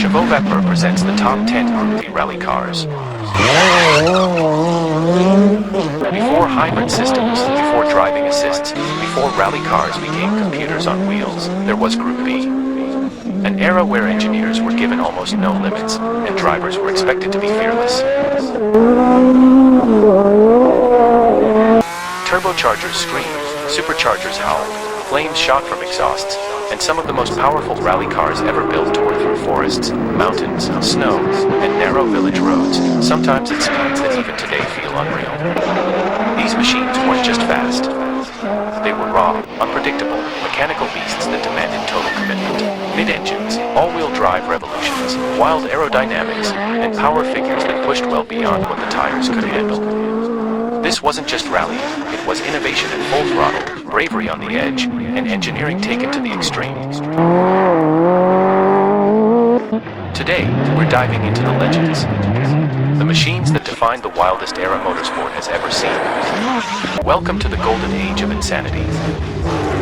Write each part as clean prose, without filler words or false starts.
ChevauxVapeur presents the top 10 groovy rally cars. Before hybrid systems, before driving assists, before rally cars became computers on wheels, there was Group B. An era where engineers were given almost no limits, and drivers were expected to be fearless. Turbochargers screamed, superchargers howled, flames shot from exhausts, and some of the most powerful rally cars ever built tore through forests, mountains, snow, and narrow village roads, sometimes at speeds that even today feel unreal. These machines weren't just fast. They were raw, unpredictable, mechanical beasts that demanded total commitment. Mid-engines, all-wheel drive revolutions, wild aerodynamics, and power figures that pushed well beyond what the tires could handle. This wasn't just rallying, it was innovation at full throttle, bravery on the edge, and engineering taken to the extreme. Today, we're diving into the legends. The machines that defined the wildest era motorsport has ever seen. Welcome to the golden age of insanity.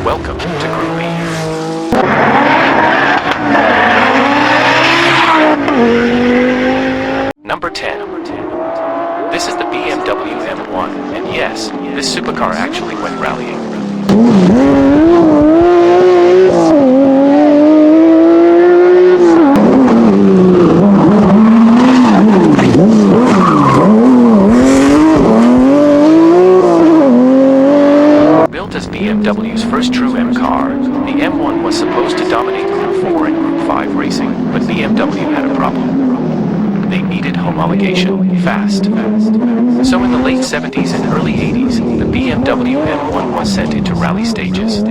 Welcome to Group B. Number 10. This is the BMW M1, and yes, this supercar actually went rallying. Built as BMW's first true M car, the M1 was supposed to dominate Group 4 and Group 5 racing, but BMW had a problem. They needed homologation, fast. So in the late 70s and early 80s, the BMW M1 was sent into rally stages.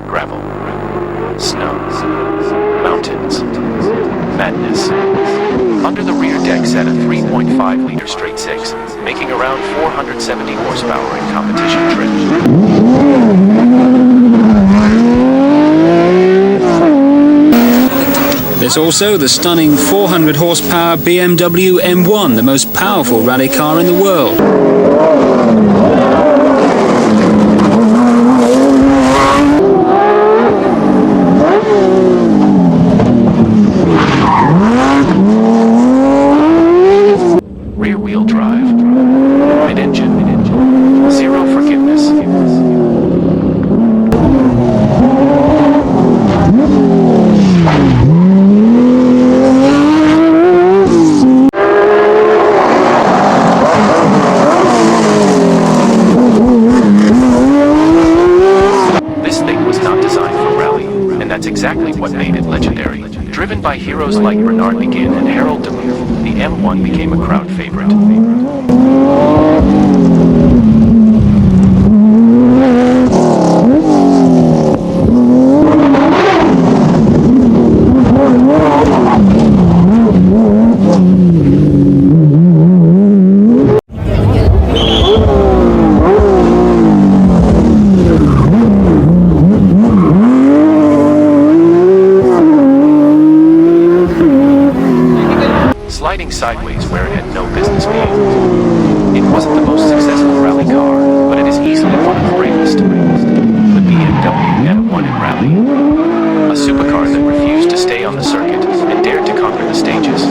Gravel, snow, mountains, madness. Under the rear deck sat a 3.5-liter straight six, making around 470 horsepower in competition trim. There's also the stunning 400 horsepower BMW M1, the most powerful rally car in the world. Rear-wheel drive, mid-engine, zero forgiveness. This thing was not designed for rally, and that's exactly what made it legendary. Driven by heroes like Bernard Begin and Harold DeMille, the M1 became a crowd favorite. Sliding sideways where it had no business being. It wasn't the most successful rally car, but it is easily one of the bravest. The BMW M1 in rally. A supercar that refused to stay on the circuit and dared to conquer the stages.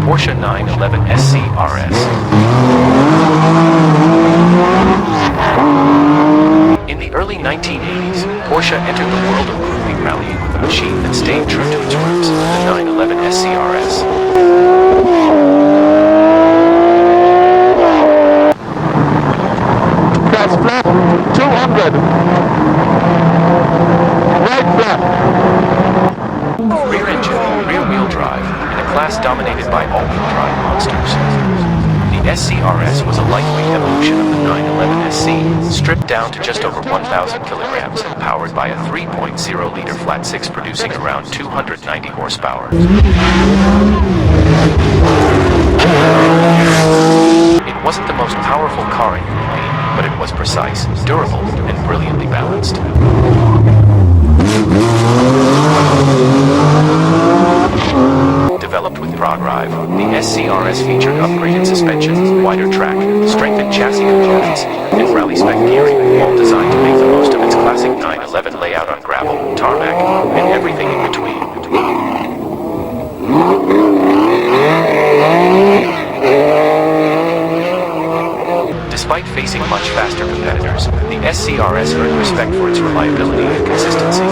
Porsche 911 SC-RS. In the early 1980s, Porsche entered the world of groovy rallying with a machine that stayed true to its roots, the 911 SC-RS. That's flat, 200. Right flat. Rear engine, rear-wheel drive, in a class dominated by all-wheel drive monsters. The SCRS was a lightweight evolution of the 911 SC, stripped down to just over 1,000 kilograms and powered by a 3.0-liter flat six producing around 290 horsepower. It wasn't the most powerful car in Group B, but it was precise, durable, and brilliantly balanced. Developed with ProDrive, the SCRS featured upgraded suspension, wider track, strengthened chassis components, and rally-spec gearing, all designed to make the most of its classic 911 layout on gravel, tarmac, and everything in between. Despite facing much faster competitors, the SCRS earned respect for its reliability and consistency.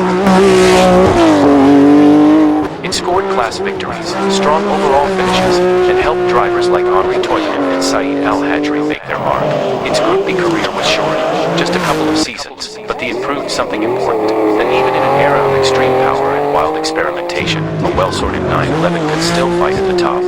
It scored class victories, strong overall finishes, and helped drivers like Henri Toivonen and Saeed Al-Hajri make their mark. Its Group B career was short, just a couple of seasons, but it proved something important, that even in an era of extreme power and wild experimentation, a well-sorted 911 could still fight at the top.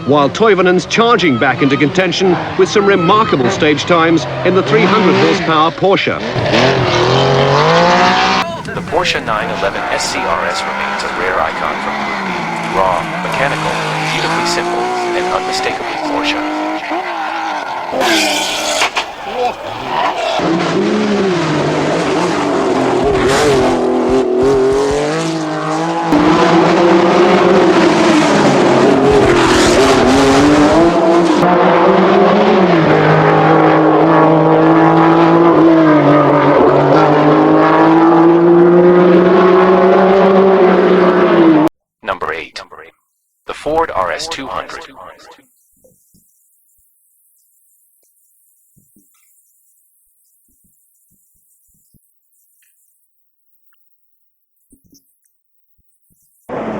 While Toivonen's charging back into contention with some remarkable stage times in the 300 horsepower Porsche. The Porsche 911 SCRS remains a rare icon from Group B. Raw, mechanical, beautifully simple, and unmistakably Porsche. Number 8. The Ford RS200.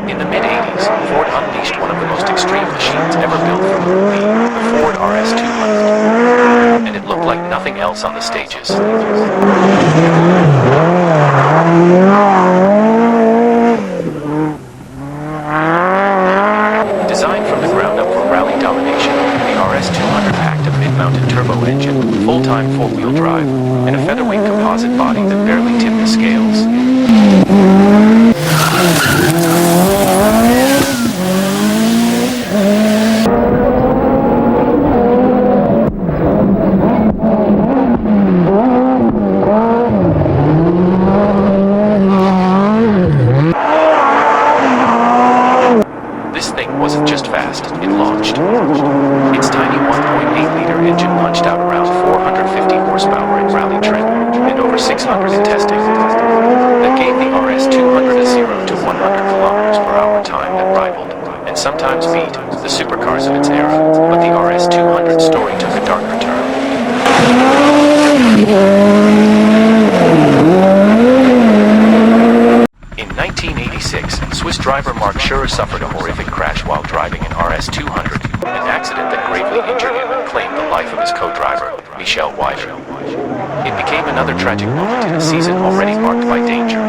In the mid-80s, Ford unleashed one of the most extreme machines ever built for Group B, the Ford RS200. And it looked like nothing else on the stages. Designed from the ground up for rally domination, the RS200 packed a mid-mounted turbo engine, full-time four-wheel drive, and a featherweight composite body that barely tipped the scales. Wasn't just fast, it launched. Its tiny 1.8-liter engine punched out around 450 horsepower in rally trim, and over 600 in testing. That gave the RS200 a 0 to 100 kilometers per hour time that rivaled, and sometimes beat, the supercars of its era, but the RS200 story took a darker turn. In 1986, Swiss driver Mark Schurrer suffered a horrific crash while driving an RS200, an accident that gravely injured him and claimed the life of his co-driver, ChevauxVapeur. It became another tragic moment in a season already marked by danger.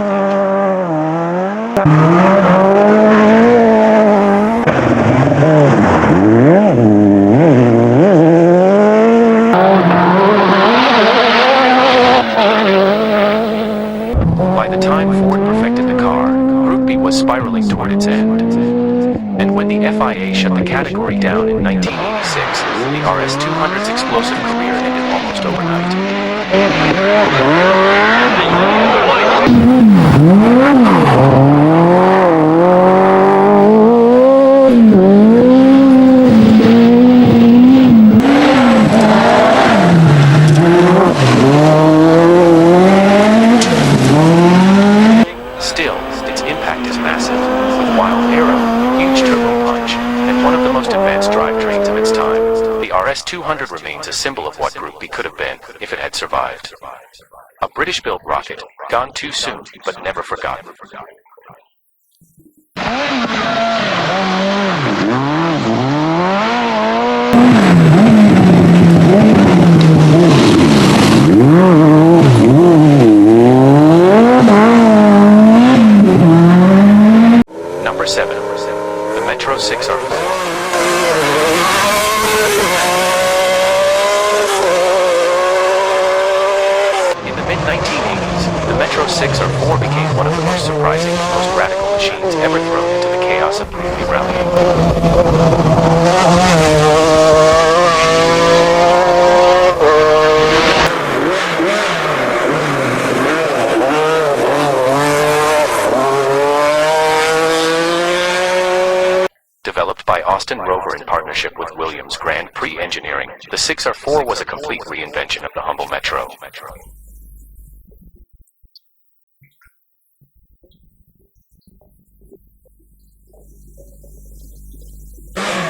By the time Ford perfected the car, Group B was spiraling toward its end. And when the FIA shut the category down in 1986, the RS200's explosive career ended almost overnight. Still, its impact is massive, with wild aero, huge turbo punch, and one of the most advanced drivetrains of its time. The RS200 remains a symbol of what Group B could have been if it had survived. A British-built rocket, gone too soon, but never forgotten. 1980s, the Metro 6 or 4 became one of the most surprising and most radical machines ever thrown into the chaos of movie rallying. Developed by Austin Rover in partnership with Williams Grand Prix Engineering, the 6R4 was a complete reinvention of the humble Metro.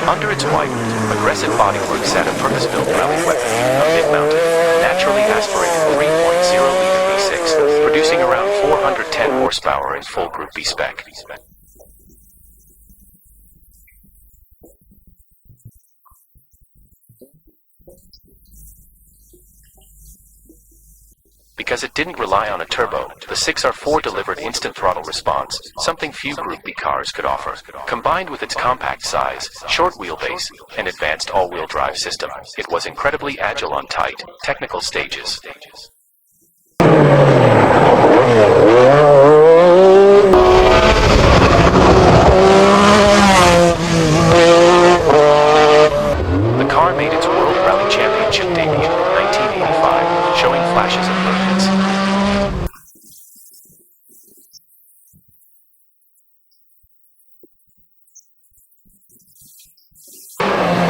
Under its widened, aggressive bodywork sat a purpose-built rally weapon, a mid-mounted, naturally aspirated 3.0-liter V6, producing around 410 horsepower in full Group B spec. Because it didn't rely on a turbo, the 6R4 delivered instant throttle response, something few Group B cars could offer. Combined with its compact size, short wheelbase, and advanced all-wheel drive system, it was incredibly agile on tight, technical stages. The car made its World Rally Championship debut in 1985, showing flashes of brilliance.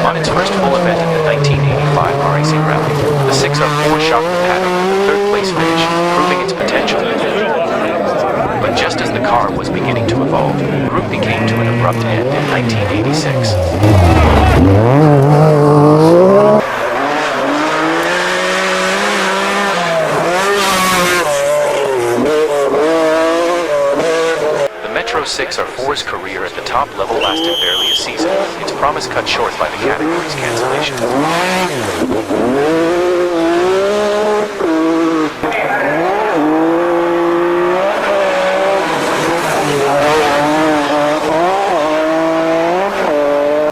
On its first full event in the 1985 racing rally, the 6R4 shocked the pattern with a third-place finish, proving its potential. But just as the car was beginning to evolve, the group came to an abrupt end in 1986. The Metro 6R4's career at the top level lasted barely a season, its promise cut short by the category's cancellation.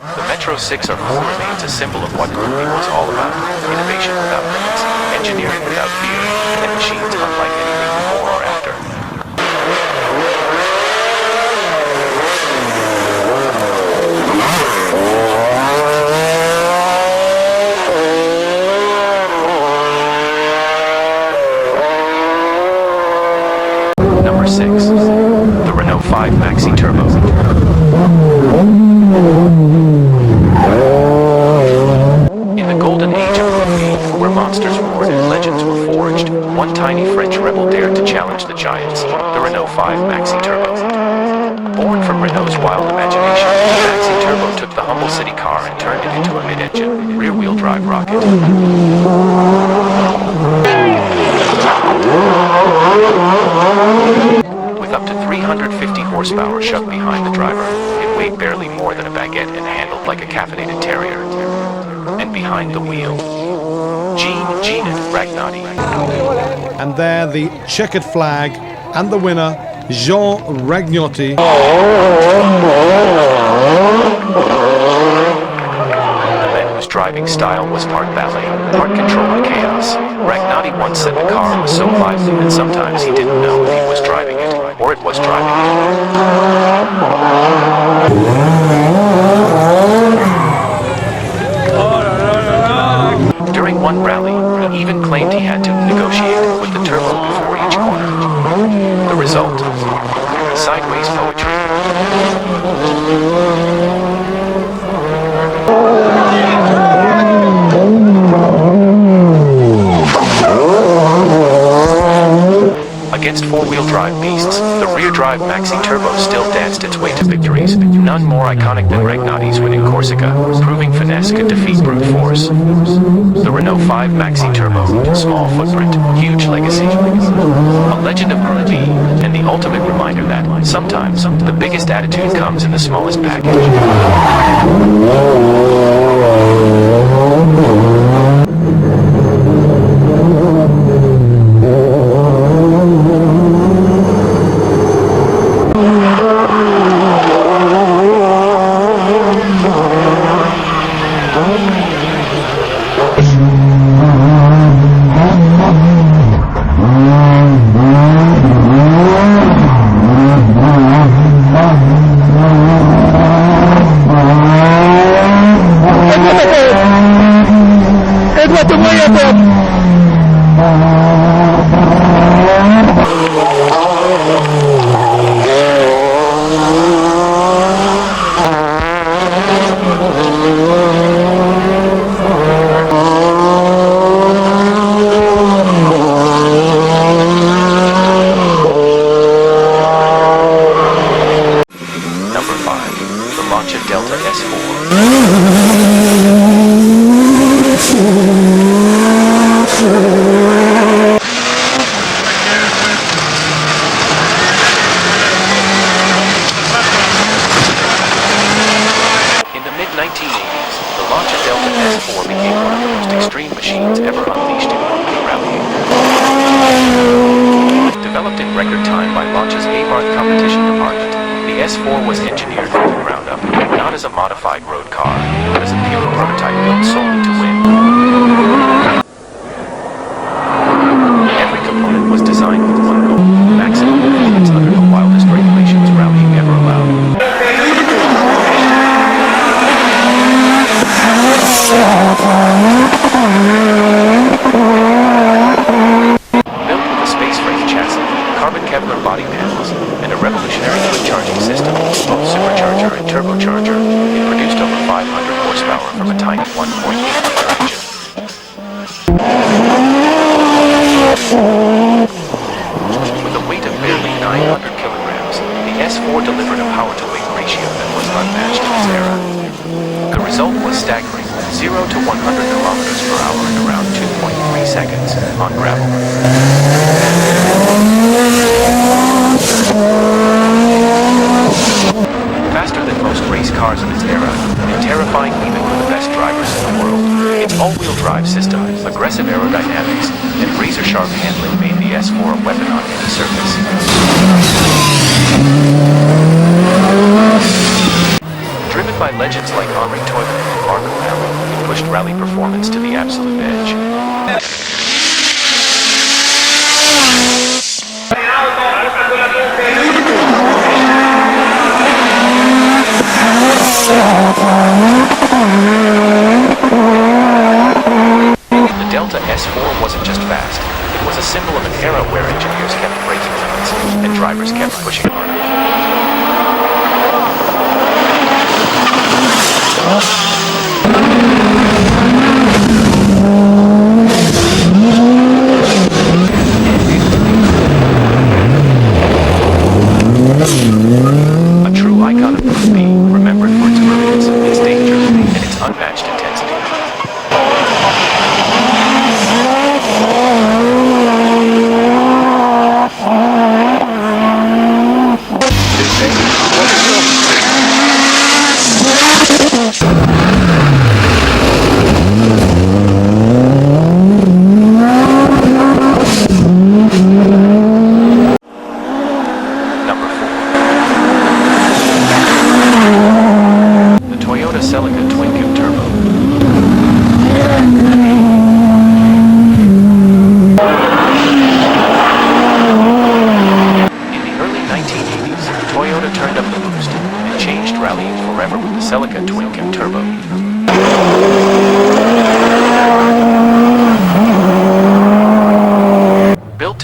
The Metro 6R4 remains a symbol of what Group B was all about: innovation without limits, engineering without fear, and machines unlike anything before or after. Number 6. The Renault 5 Maxi Turbo. In the golden age of Group B, where monsters roared and legends were forged, one tiny French rebel dared to challenge the giants, the Renault 5 Maxi Turbo. Born from Renault's wild imagination, the Maxi Turbo took the humble city car and turned it into a mid-engine, rear-wheel drive rocket. With up to 350 horsepower shoved behind the driver, it weighed barely more than a baguette and handled like a caffeinated terrier. And behind the wheel, Gene Ragnati. And there the checkered flag and the winner, Jean Ragnotti. The man whose driving style was part ballet, part control and chaos. Ragnati once said the car was so lively that sometimes he didn't know if he was driving it, or it was driving it. During one rally, he even claimed he had to negotiate with the turbo before each corner. The result? Sideways poetry. Against four-wheel drive beasts, the rear-drive Maxi Turbo still danced its way to victories, none more iconic than Ragnati's win in Corsica, proving finesse could defeat brute force. The Renault 5 Maxi Turbo, small footprint, huge legacy. A legend of Group B, and the ultimate reminder that, sometimes, the biggest attitude comes in the smallest package. in record time by Launch's Abarth competition department. The S4 was engineered from the ground up, not as a modified road car, but as a pure prototype built solely to win. Every component was designed with one goal: maximum performance under the wildest regulations rallying ever allowed. Built with a space frame chassis, carbon Kevlar body panels, and a revolutionary quick charging system, both supercharger and turbocharger, it produced over 500 horsepower from a tiny 1.8-liter engine. With a weight of barely 900 kilograms, the S4 delivered a power-to-weight ratio that was unmatched in its era. The result was staggering: 0 to 100 kilometers per hour in around 2.3 seconds on gravel. Faster than most race cars of its era, and terrifying even for the best drivers in the world, its all-wheel drive system, aggressive aerodynamics, and razor-sharp handling made the S4 a weapon on any surface. Driven by legends like Henri Toyota and Marco Allen, it pushed rally performance to the absolute edge. The Delta S4 wasn't just fast, it was a symbol of an era where engineers kept breaking limits and drivers kept pushing harder. A true icon of Group B, remembered for its brilliance, its danger, and its unmatched intensity.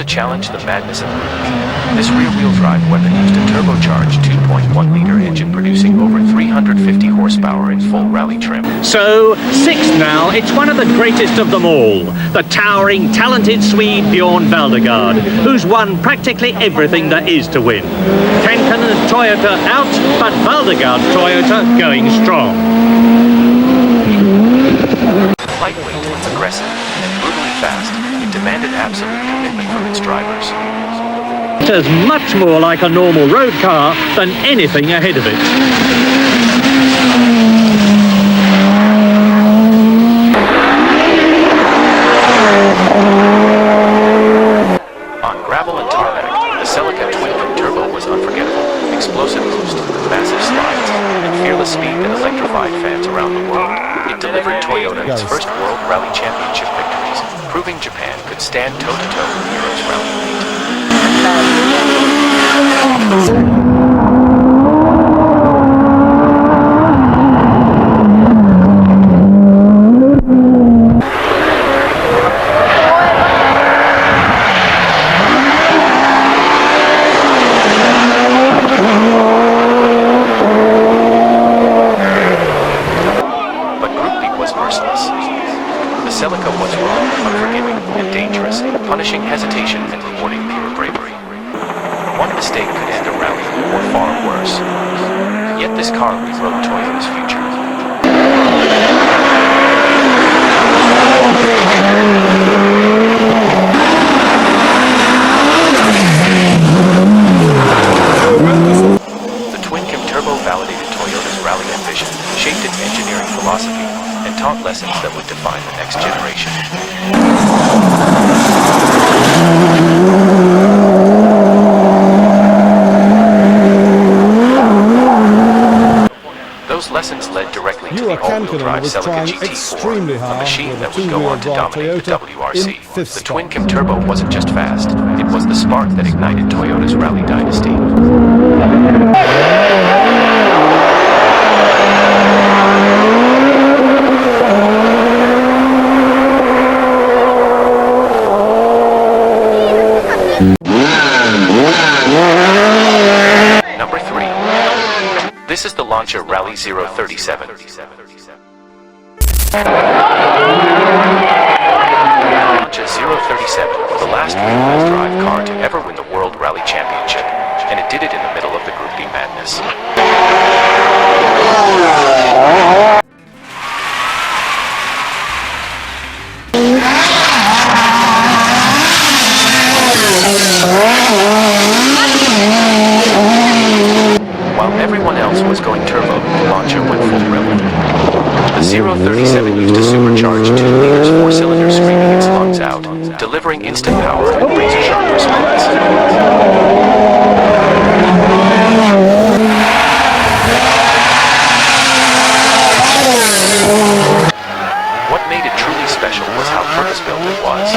Challenge the madness of Group B. This rear-wheel drive weapon used a turbocharged 2.1-liter engine producing over 350 horsepower in full rally trim. So, sixth now, it's one of the greatest of them all, the towering, talented Swede Bjorn Valdegard, who's won practically everything there is to win. Kankanen's Toyota out, but Valdegard's Toyota going strong. Lightweight, aggressive, and brutally fast, it demanded absolute commitment from its drivers. It is much more like a normal road car than anything ahead of it. On gravel and tarmac, the Celica twin-cam turbo was unforgettable. Explosive boost, massive slides, and fearless speed that electrified fans around the world. It delivered Toyota its first World Rally Championship victories, proving Japan could stand toe-to-toe with Europe's rally elite. But Group B was merciless. The Celica was raw, unforgiving, and dangerous, punishing hesitation and rewarding pure bravery. One mistake could end a rally, or far worse. Yet this car rewrote Toyota's future. The twin-cam turbo validated Toyota's rally ambition, shaped its engineering philosophy, and taught lessons that would define the next generation. led directly to Euro the all-wheel Kankanen drive was Celica trying GT4, extremely a hard machine with a that would go on to two-wheel drive dominate the Toyota WRC. in fifth The spot. twin-cam turbo wasn't just fast, it was the spark that ignited Toyota's rally dynasty. Number 3. This is the Lancia Rally 037. Lancia 037, the last wheel drive car to ever win the World Rally Championship, and it did it in the middle of the Group B madness. While everyone else was going turbo, Lancia went full rebel. The 037 used a supercharged 2 liters 4-cylinder screaming its lungs out, delivering instant power and razor-sharp response. What made it truly special was how purpose-built it was.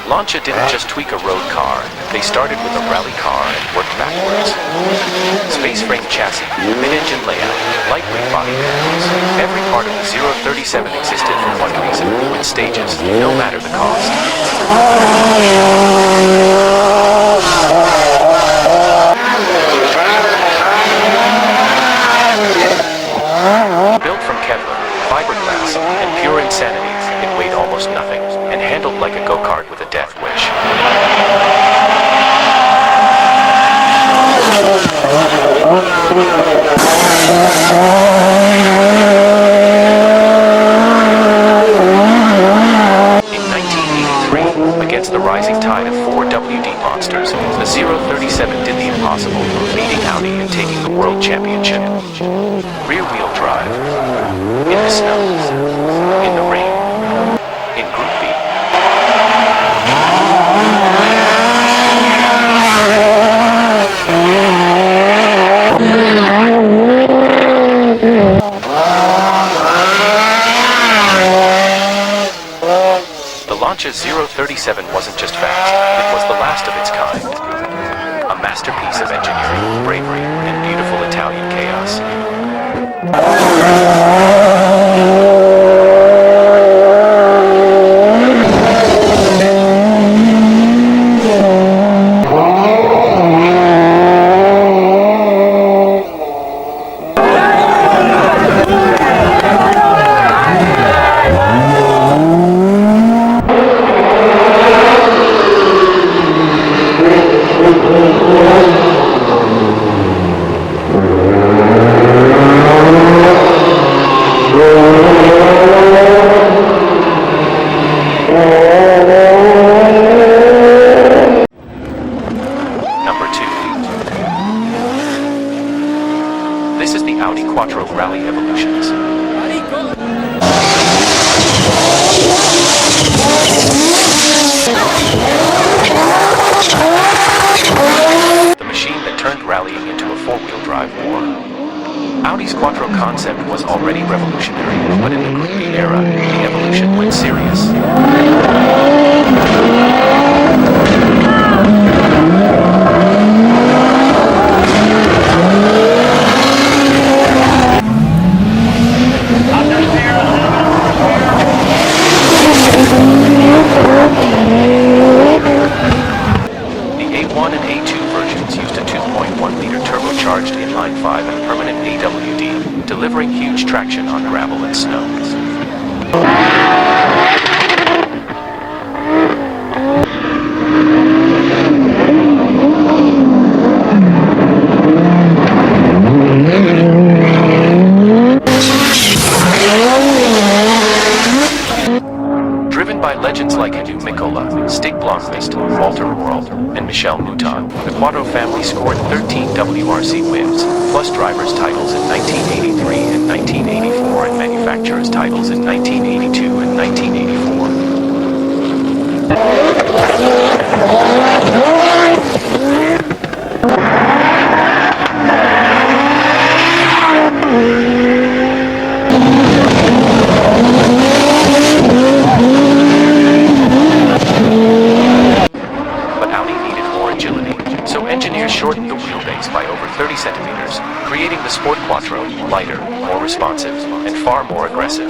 Lancia didn't just tweak a road car, they started with a rally car and worked backwards. Space frame chassis, mid-engine layout, lightweight body panels, every part of the 037 existed for one reason: win stages, no matter the cost. Built from Kevlar, fiberglass, and pure insanity, it weighed almost nothing, and handled like a go-kart with a death wish. In 1983, against the rising tide of 4 WD monsters, the 037 did the impossible, beating Audi and taking the world championship. Rear-wheel drive, in the snow, in the rain, in Group B. The Lancia 037 wasn't just fast, it was the last of its kind. A masterpiece of engineering, bravery, and beautiful Italian chaos. Number 2. This is the Audi Quattro Rally Evolutions. The machine that turned rallying into a 4-wheel drive war. Audi's Quattro concept was already revolutionary, but in the Group B era, the evolution went serious. The A1 and A2 versions used a 2.1-liter turbocharged inline-5 and permanent AWD, delivering huge traction on gravel and snow. Driven by legends like Edu Mikola, Stig Blomqvist, Walter Worrell, and Michel Mouton, the Quattro family scored 13 WRC wins, plus drivers' titles in 1983 and 1984 and manufacturers' titles in 1982 and 1984. shortened the wheelbase by over 30 centimeters, creating the Sport Quattro lighter, more responsive, and far more aggressive.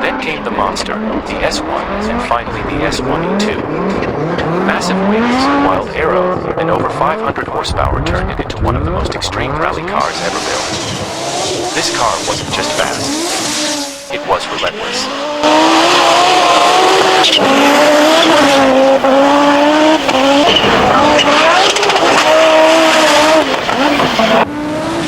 Then came the monster, the S1, and finally the S1E2. Massive wings, wild aero, and over 500 horsepower turned it into one of the most extreme rally cars ever built. This car wasn't just fast, it was relentless.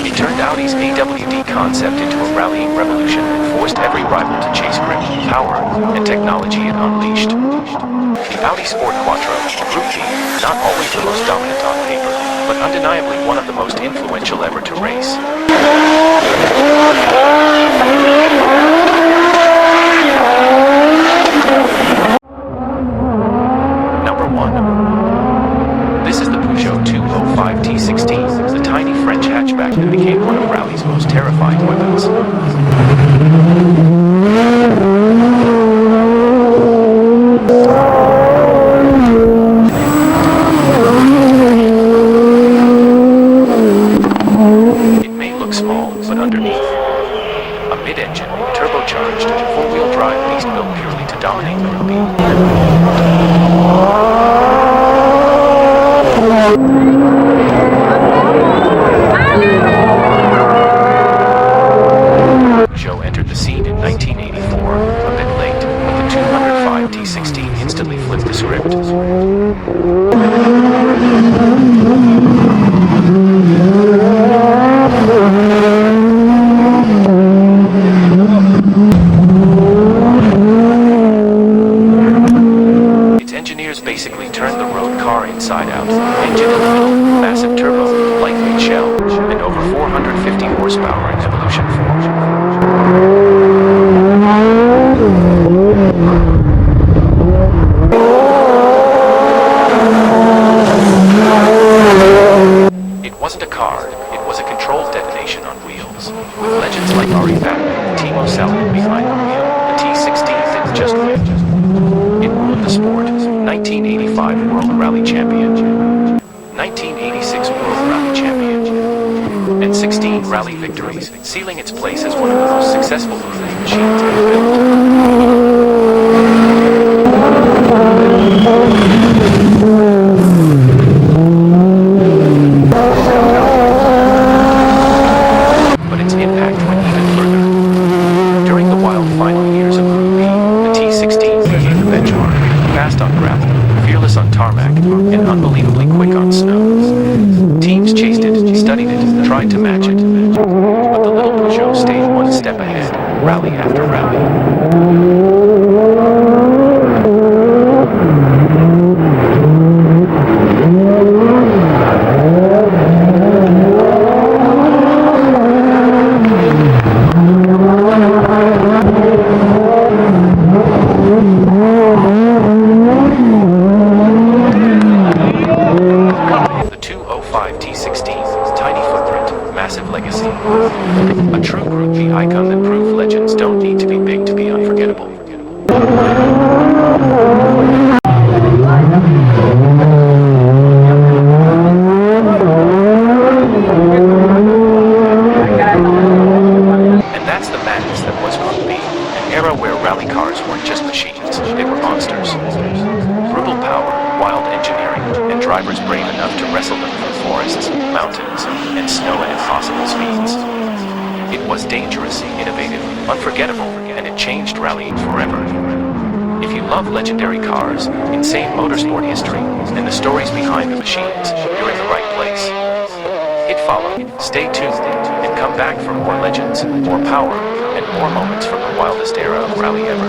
It turned Audi's AWD concept into a rallying revolution and forced every rival to chase grip, power, and technology it unleashed. The Audi Sport Quattro, Group B, not always the most dominant on paper, but undeniably one of the most influential ever to race. Number 1. This is the Peugeot 205 T16, the tiny French hatchback that became one of rally's most terrifying weapons. It may look small, but underneath, a mid-engine, turbocharged, four-wheel drive beast built purely to dominate the Group B. Peugeot entered the scene in 1984, a bit late, but the 205 T16 instantly flipped the script. Its engineers basically turned the road car inside out, engine in the middle, massive turbo, lightweight shell, and over 450 horsepower in Evolution 4. It wasn't a car, it was a controlled detonation on wheels. With legends like ChevauxVapeur, Timo Salmon behind the wheel, the T16 didn't just win. It ruled the sport. 1985 World Rally Champion, 1986 World Rally Champion, and 16 rally victories, sealing its place as one of the most successful moving machines ever built. But its impact went even further. During the wild final years of Group B, the T16 became the benchmark, fast on gravel, fearless on tarmac, and unbelievably quick on snow. Teams chased it, studied it, tried to match it, but the little Peugeot stayed one step ahead, rally after rally. The 205 T16, tiny footprint, massive legacy. A true Group B icon that proved legends don't need to be big to be unforgettable. And that's the madness that was Group B, an era where rally cars weren't just machines, they were monsters. Brutal power, wild engineering, and drivers brave enough to wrestle them through forests, mountains, and snow at impossible speeds. It was dangerous, innovative, unforgettable, and it changed rallying forever. If you love legendary cars, insane motorsport history, and the stories behind the machines, you're in the right place. Hit follow, stay tuned, and come back for more legends, more power, and more moments from the wildest era of rally ever.